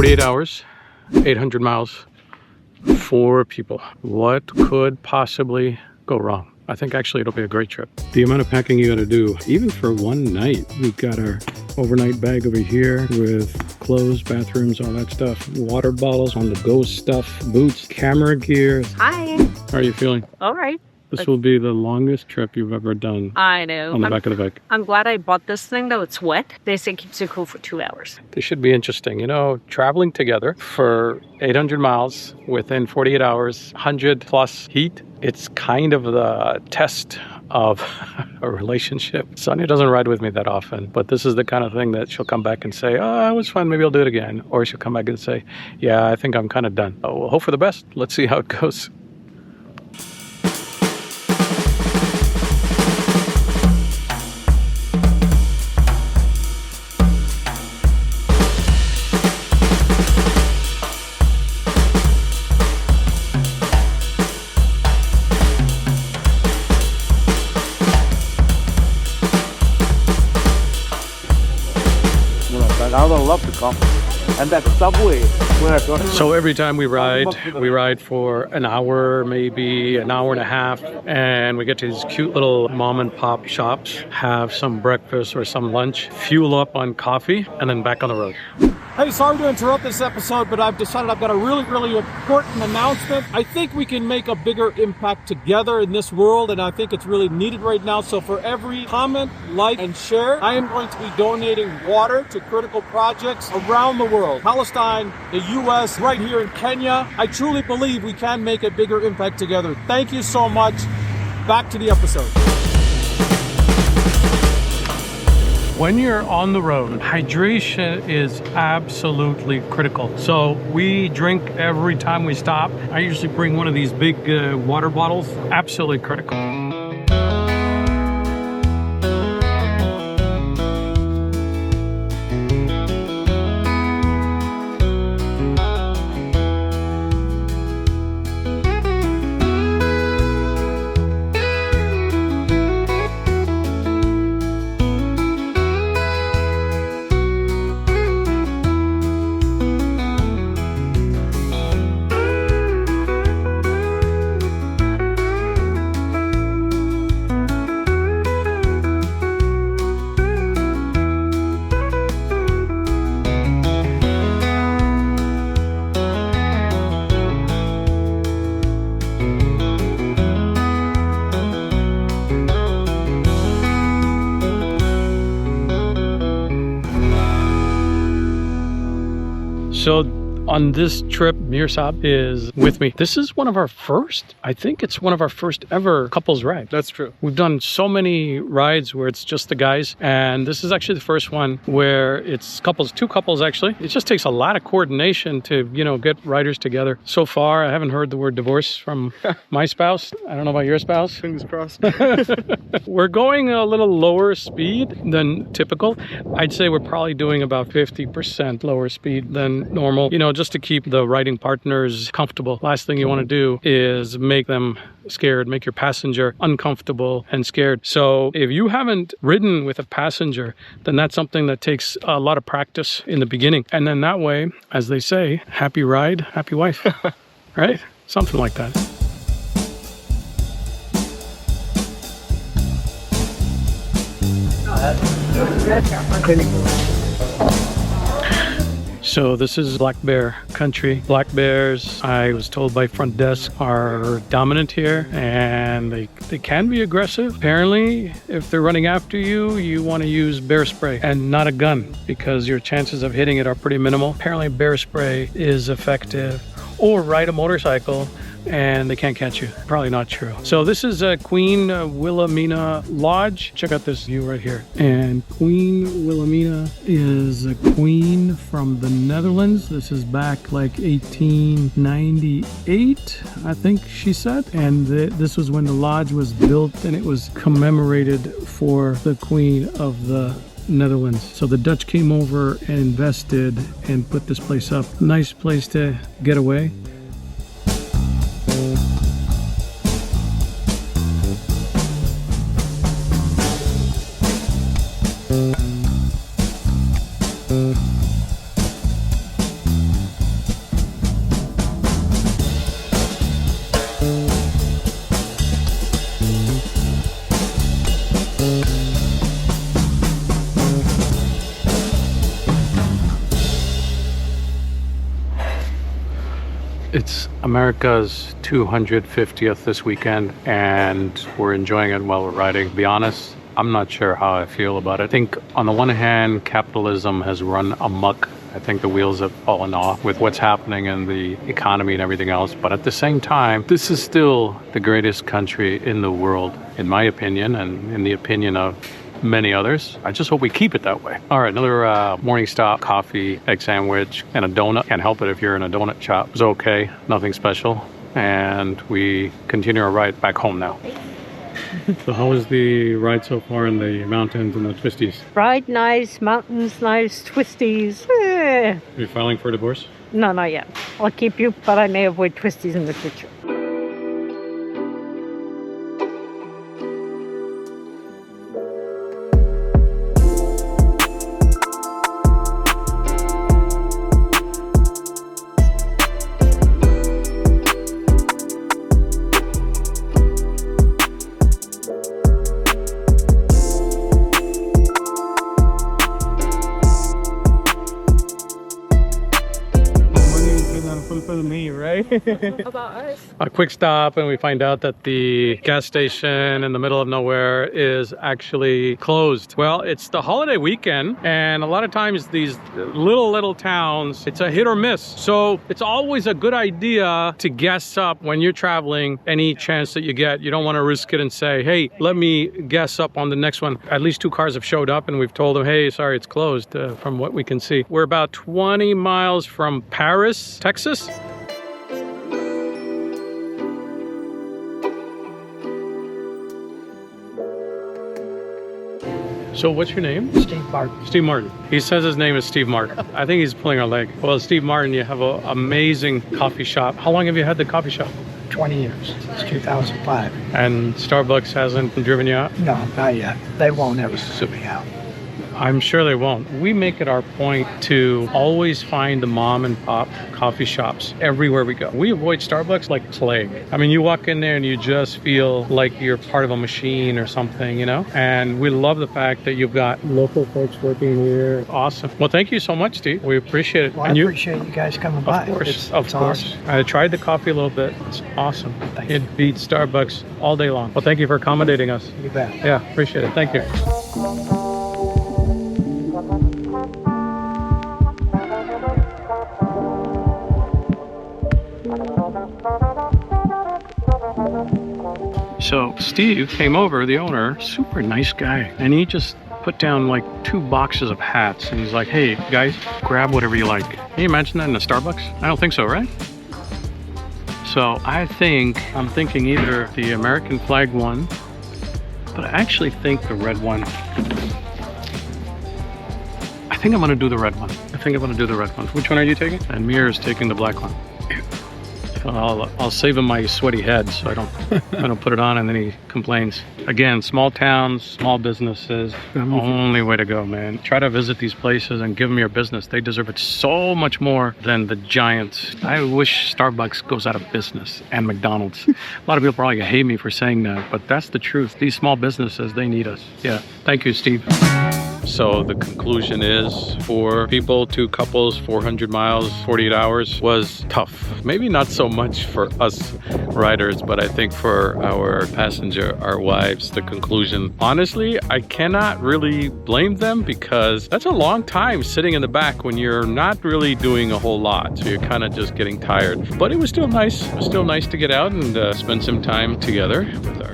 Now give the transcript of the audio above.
48 hours, 800 miles, 4 people. What could possibly go wrong? I think actually it'll be a great trip. The amount of packing you got to do, even for one night. We've got our overnight bag over here with clothes, bathrooms, all that stuff. Water bottles, on the go stuff, boots, camera gear. Hi. How are you feeling? All right. This will be the longest trip you've ever done. I know. On the back of the bike. I'm glad I bought this thing, though. It's wet. They say it keeps you cool for 2 hours. This should be interesting. You know, traveling together for 800 miles within 48 hours, 100 plus heat. It's kind of the test of a relationship. Sonia doesn't ride with me that often, but this is the kind of thing that she'll come back and say, oh, it was fun, maybe I'll do it again. Or she'll come back and say, yeah, I think I'm kind of done. Oh, we'll hope for the best. Let's see how it goes. I would love to come. And that subway. So every time we ride for an hour, maybe an hour and a half, and we get to these cute little mom and pop shops, have some breakfast or some lunch, fuel up on coffee, and then back on the road. Hey, sorry to interrupt this episode, but I've decided I've got a really important announcement. I think we can make a bigger impact together in this world, and I think it's really needed right now. So for every comment, like, and share, I am going to be donating water to critical projects around the world. Palestine, the U.S., right here in Kenya. I truly believe we can make a bigger impact together. Thank you so much. Back to the episode. When you're on the road, hydration is absolutely critical. So we drink every time we stop. I usually bring one of these big water bottles. Absolutely critical. So on this trip, Mirsab is with me. This is one of our first, I think it's one of our first ever couples ride. That's true. We've done so many rides where it's just the guys, and this is actually the first one where it's couples, 2 couples actually. It just takes a lot of coordination to, you know, get riders together. So far, I haven't heard the word divorce from my spouse. I don't know about your spouse. Fingers crossed. We're going a little lower speed than typical. I'd say we're probably doing about 50% lower speed than normal, you know, just to keep the riding partners comfortable. Last thing you want to do is make them scared, make your passenger uncomfortable and scared. So if you haven't ridden with a passenger, then that's something that takes a lot of practice in the beginning. And then that way, as they say, happy ride, happy wife, right? Something like that. So this is black bear country. Black bears, I was told by front desk, are dominant here, and they can be aggressive. Apparently, if they're running after you, you want to use bear spray and not a gun, because your chances of hitting it are pretty minimal. Apparently bear spray is effective. Or ride a motorcycle and they can't catch you. Probably not true. So this is a Queen Wilhelmina Lodge. Check out this view right here. And Queen Wilhelmina is a queen from the Netherlands. This is back like 1898, I think she said. And this was when the lodge was built, and it was commemorated for the Queen of the Netherlands. So the Dutch came over and invested and put this place up. Nice place to get away. It's America's 250th this weekend, and we're enjoying it while we're riding. To be honest, I'm not sure how I feel about it. I think on the one hand, capitalism has run amok. I think the wheels have fallen off with what's happening in the economy and everything else. But at the same time, this is still the greatest country in the world, in my opinion, and in the opinion of many others. I just hope we keep it that way. All right, another morning stop, coffee, egg sandwich, and a donut. Can't help it if you're in a donut shop. It was okay, nothing special. And we continue our ride back home now. So how was the ride so far in the mountains and the twisties? Ride nice, mountains nice, twisties. Are you filing for divorce? No, not yet. I'll keep you, but I may avoid twisties in the future. Me, right? About us? A quick stop and we find out that the gas station in the middle of nowhere is actually closed. Well, it's the holiday weekend and a lot of times these little towns, it's a hit or miss. So it's always a good idea to guess up when you're traveling any chance that you get. You don't want to risk it and say, hey, let me guess up on the next one. At least 2 cars have showed up and we've told them, hey, sorry, it's closed from what we can see. We're about 20 miles from Paris, Texas. So what's your name? Steve Martin. Steve Martin. He says his name is Steve Martin. I think he's pulling our leg. Well, Steve Martin, you have an amazing coffee shop. How long have you had the coffee shop? 20 years. It's 2005. And Starbucks hasn't driven you out? No, not yet. They won't ever sue me out. I'm sure they won't. We make it our point to always find the mom and pop coffee shops everywhere we go. We avoid Starbucks like plague. I mean, you walk in there and you just feel like you're part of a machine or something, you know? And we love the fact that you've got local folks working here. Awesome. Well, thank you so much, Steve. We appreciate it. Well, and I appreciate you guys coming by. Of course, It's of course. awesome. I tried the coffee a little bit. It's awesome. Thank you. It beats Starbucks all day long. Well, thank you for accommodating us. You bet. Yeah, appreciate it. Thank you. So Steve came over, the owner, super nice guy, and he just put down like 2 boxes of hats and he's like, hey guys, grab whatever you like. Can you imagine that in a Starbucks? I don't think so, right? So I'm thinking either the American flag one, but I actually think the red one. I think I'm gonna do the red one. Which one are you taking? And Mir is taking the black one. I'll save him my sweaty head so I don't put it on and then he complains. Again, small towns, small businesses, only way to go, man. Try to visit these places and give them your business. They deserve it so much more than the giants. I wish Starbucks goes out of business and McDonald's. A lot of people probably hate me for saying that, but that's the truth. These small businesses, they need us. Yeah, thank you, Steve. So the conclusion is 4 people, 2 couples, 400 miles, 48 hours was tough. Maybe not so much for us riders, but I think for our passenger, our wives, the conclusion. Honestly, I cannot really blame them because that's a long time sitting in the back when you're not really doing a whole lot. So you're kind of just getting tired. But it was still nice. It was still nice to get out and spend some time together with our